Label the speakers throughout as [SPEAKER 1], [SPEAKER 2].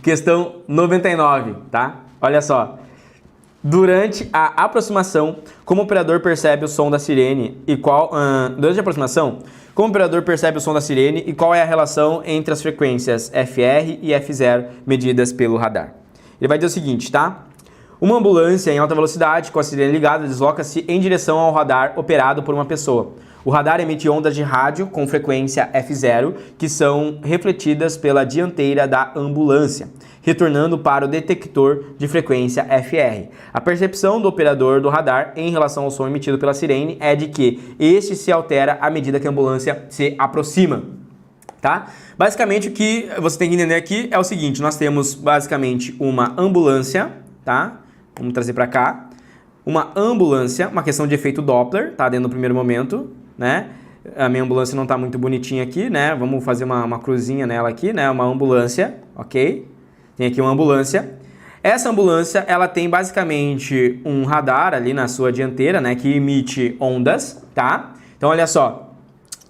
[SPEAKER 1] Questão 99, tá? Olha só. Durante a aproximação, como o operador percebe o som da sirene e qual... durante a aproximação, como o operador percebe o som da sirene e qual é a relação entre as frequências FR e F0 medidas pelo radar? Ele vai dizer o seguinte, tá? Uma ambulância em alta velocidade com a sirene ligada desloca-se em direção ao radar operado por uma pessoa. O radar emite ondas de rádio com frequência F0 que são refletidas pela dianteira da ambulância, retornando para o detector de frequência FR. A percepção do operador do radar em relação ao som emitido pela sirene é de que este se altera à medida que a ambulância se aproxima. Tá? Basicamente o que você tem que entender aqui é o seguinte, nós temos basicamente uma ambulância, tá? Vamos trazer para cá, uma ambulância, uma questão de efeito Doppler, tá? Dentro do primeiro momento, né? A minha ambulância não tá muito bonitinha aqui, né? Vamos fazer uma cruzinha nela aqui, né? Uma ambulância, ok? Tem aqui uma ambulância. Essa ambulância, ela tem basicamente um radar ali na sua dianteira, né? Que emite ondas, tá? Então, olha só.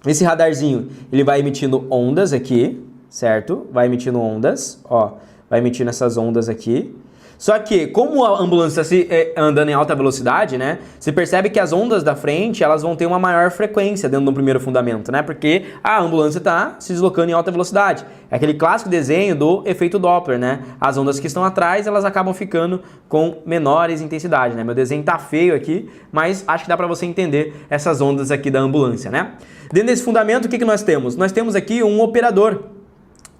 [SPEAKER 1] Esse radarzinho, ele vai emitindo ondas aqui, certo? Vai emitindo ondas, ó. Vai emitindo essas ondas aqui. Só que, como a ambulância está andando em alta velocidade, né? Você percebe que as ondas da frente, elas vão ter uma maior frequência dentro do primeiro fundamento, né? Porque a ambulância está se deslocando em alta velocidade. É aquele clássico desenho do efeito Doppler, né? As ondas que estão atrás, elas acabam ficando com menores intensidade, né? Meu desenho tá feio aqui, mas acho que dá para você entender essas ondas aqui da ambulância, né? Dentro desse fundamento, o que nós temos? Nós temos aqui um operador.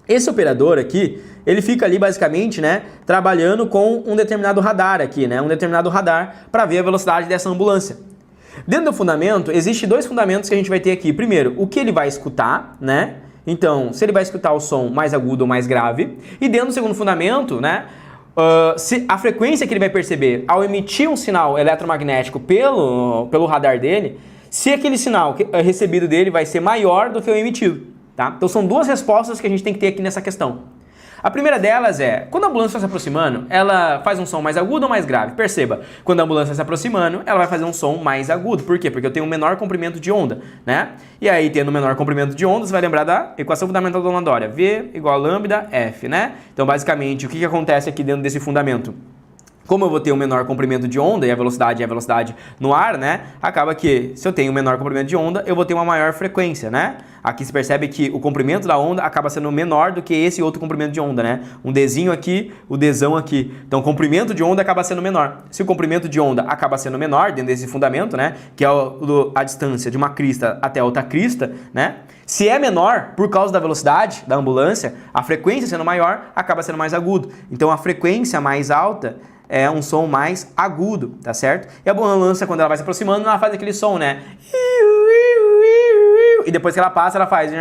[SPEAKER 1] Esse operador aqui, ele fica ali basicamente, né, trabalhando com um determinado radar aqui, né, um determinado radar para ver a velocidade dessa ambulância. Dentro do fundamento, existem dois fundamentos que a gente vai ter aqui. Primeiro, o que ele vai escutar, né? Então, se ele vai escutar o som mais agudo ou mais grave. E dentro do segundo fundamento, né, se a frequência que ele vai perceber ao emitir um sinal eletromagnético pelo radar dele, se aquele sinal recebido dele vai ser maior do que o emitido. Tá? Então são duas respostas que a gente tem que ter aqui nessa questão. A primeira delas é, quando a ambulância está se aproximando, ela faz um som mais agudo ou mais grave? Perceba, quando a ambulância está se aproximando, ela vai fazer um som mais agudo. Por quê? Porque eu tenho um menor comprimento de onda, né? E aí, tendo um menor comprimento de onda, você vai lembrar da equação fundamental da ondória. V igual a lambda F, né? Então, basicamente, o que acontece aqui dentro desse fundamento? Como eu vou ter um menor comprimento de onda, e a velocidade é a velocidade no ar, né? Acaba que, se eu tenho um menor comprimento de onda, eu vou ter uma maior frequência, né? Aqui se percebe que o comprimento da onda acaba sendo menor do que esse outro comprimento de onda, né? Um Dzinho aqui, o Dzão aqui. Então, o comprimento de onda acaba sendo menor. Se o comprimento de onda acaba sendo menor, dentro desse fundamento, né? Que é a distância de uma crista até outra crista, né? Se é menor, por causa da velocidade da ambulância, a frequência sendo maior, acaba sendo mais agudo. Então, a frequência mais alta é um som mais agudo, tá certo? E a ambulância, quando ela vai se aproximando, ela faz aquele som, né? E depois que ela passa, ela faz...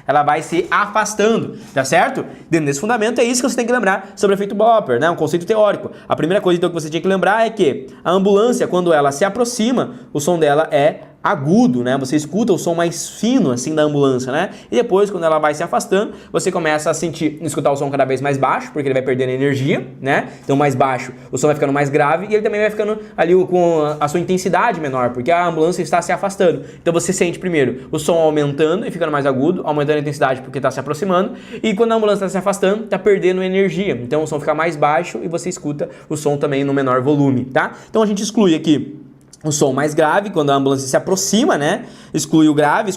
[SPEAKER 1] Ela vai se afastando, tá certo? Dentro desse fundamento é isso que você tem que lembrar sobre o efeito Doppler, né? Um conceito teórico. A primeira coisa então que você tinha que lembrar é que a ambulância, quando ela se aproxima, o som dela é agudo, né? Você escuta o som mais fino, assim, da ambulância, né? E depois, quando ela vai se afastando, você começa a escutar o som cada vez mais baixo, porque ele vai perdendo energia, né? Então, mais baixo, o som vai ficando mais grave e ele também vai ficando ali com a sua intensidade menor, porque a ambulância está se afastando. Então, você sente primeiro o som aumentando e ficando mais agudo, aumentando a intensidade porque está se aproximando, e quando a ambulância está se afastando, está perdendo energia. Então, o som fica mais baixo e você escuta o som também no menor volume, tá? Então, a gente exclui aqui o som mais grave, quando a ambulância se aproxima, né? Exclui o grave,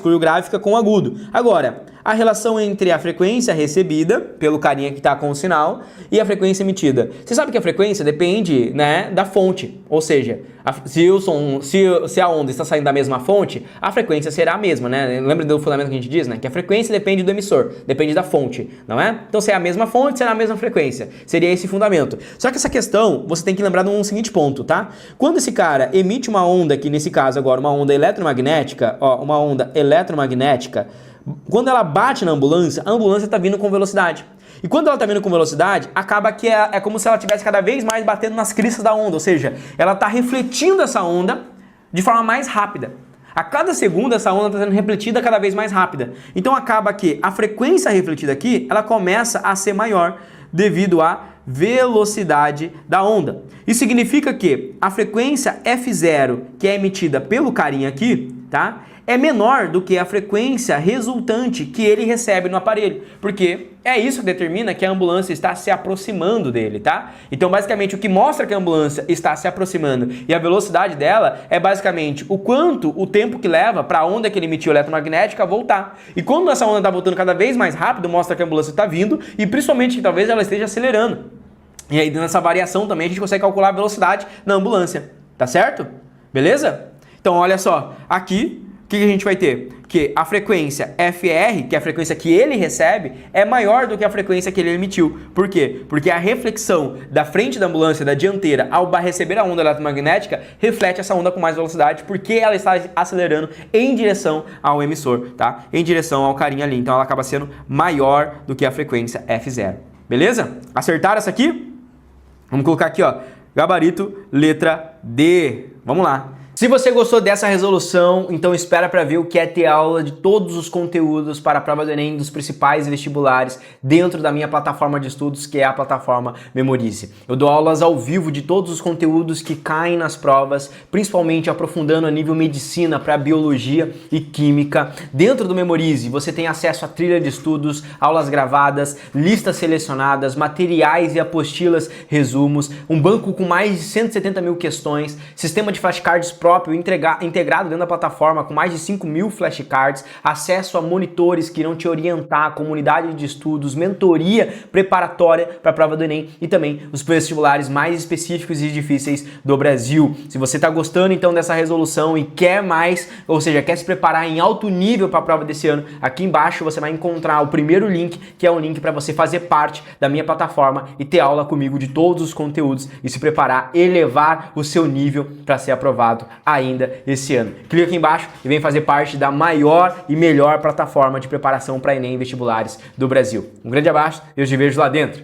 [SPEAKER 1] fica com o agudo. Agora, a relação entre a frequência recebida pelo carinha que está com o sinal e a frequência emitida. Você sabe que a frequência depende, né, da fonte, ou seja, se a onda está saindo da mesma fonte, a frequência será a mesma, né? Lembra do fundamento que a gente diz, né? Que a frequência depende do emissor, depende da fonte, não é? Então, se é a mesma fonte, será a mesma frequência. Seria esse fundamento. Só que essa questão, você tem que lembrar de um seguinte ponto, tá? Quando esse cara emite uma onda, que nesse caso agora, uma onda eletromagnética, ó, uma onda eletromagnética, quando ela bate na ambulância, a ambulância está vindo com velocidade. E quando ela está vindo com velocidade, acaba que é como se ela estivesse cada vez mais batendo nas cristas da onda, ou seja, ela está refletindo essa onda de forma mais rápida. A cada segundo essa onda está sendo refletida cada vez mais rápida. Então acaba que a frequência refletida aqui, ela começa a ser maior devido à velocidade da onda. Isso significa que a frequência F0, que é emitida pelo carinha aqui, tá? é menor do que a frequência resultante que ele recebe no aparelho, porque é isso que determina que a ambulância está se aproximando dele, tá? Então, basicamente, o que mostra que a ambulância está se aproximando e a velocidade dela é basicamente o tempo que leva para a onda que ele emitiu eletromagnética voltar. E quando essa onda está voltando cada vez mais rápido, mostra que a ambulância está vindo e principalmente que talvez ela esteja acelerando. E aí, nessa variação também, a gente consegue calcular a velocidade na ambulância, tá certo? Beleza? Então, olha só, aqui, o que a gente vai ter? Que a frequência FR, que é a frequência que ele recebe, é maior do que a frequência que ele emitiu. Por quê? Porque a reflexão da frente da ambulância, da dianteira, ao receber a onda eletromagnética, reflete essa onda com mais velocidade, porque ela está acelerando em direção ao emissor, tá? Em direção ao carinha ali. Então ela acaba sendo maior do que a frequência F0. Beleza? Acertaram essa aqui? Vamos colocar aqui, ó, gabarito, letra D. Vamos lá. Se você gostou dessa resolução, então espera para ver o que é ter aula de todos os conteúdos para a prova do Enem dos principais vestibulares dentro da minha plataforma de estudos, que é a plataforma Memorize. Eu dou aulas ao vivo de todos os conteúdos que caem nas provas, principalmente aprofundando a nível medicina para biologia e química. Dentro do Memorize, você tem acesso a trilha de estudos, aulas gravadas, listas selecionadas, materiais e apostilas, resumos, um banco com mais de 170 mil questões, sistema de flashcards próprio integrado dentro da plataforma com mais de 5.000 flashcards, acesso a monitores que irão te orientar, comunidade de estudos, mentoria preparatória para a prova do Enem e também os vestibulares mais específicos e difíceis do Brasil. Se você está gostando então dessa resolução e quer mais, ou seja, quer se preparar em alto nível para a prova desse ano, aqui embaixo você vai encontrar o primeiro link, que é um link para você fazer parte da minha plataforma e ter aula comigo de todos os conteúdos e se preparar, elevar o seu nível para ser aprovado ainda esse ano. Clica aqui embaixo e vem fazer parte da maior e melhor plataforma de preparação para Enem e vestibulares do Brasil. Um grande abraço e eu te vejo lá dentro.